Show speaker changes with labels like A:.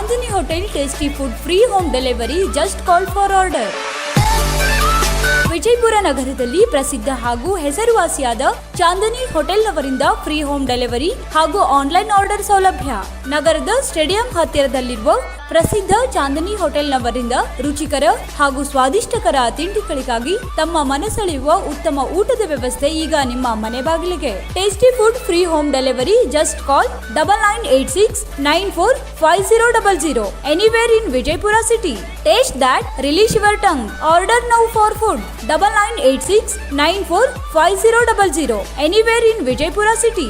A: Chandani Hotel tasty food free home delivery. Just call for order. Vijayapura ನಗರದಲ್ಲಿ ಪ್ರಸಿದ್ಧ ಹಾಗೂ ಹೆಸರುವಾಸಿಯಾದ ಚಾಂದನಿ ಹೋಟೆಲ್ ಅವರಿಂದ ಫ್ರೀ ಹೋಮ್ ಡೆಲಿವರಿ ಹಾಗೂ ಆನ್ಲೈನ್ ಆರ್ಡರ್ ಸೌಲಭ್ಯ. ನಗರದ ಸ್ಟೇಡಿಯಂ ಹತ್ತಿರದಲ್ಲಿರುವ ಪ್ರಸಿದ್ಧ ಚಾಂದನಿ ಹೋಟೆಲ್ನವರಿಂದ ರುಚಿಕರ ಹಾಗೂ ಸ್ವಾದಿಷ್ಟಕರ ತಿಂಡಿಗಳಿಗಾಗಿ ತಮ್ಮ ಮನಸೆಳೆಯುವ ಉತ್ತಮ ಊಟದ ವ್ಯವಸ್ಥೆ ಈಗ ನಿಮ್ಮ ಮನೆ ಬಾಗಿಲಿಗೆ. Tasty food free home delivery. Just call 9986945000 anywhere in Vijaypura city. Taste that, relish your tongue. Order now for food. 9986945000 anywhere in Vijaypura city.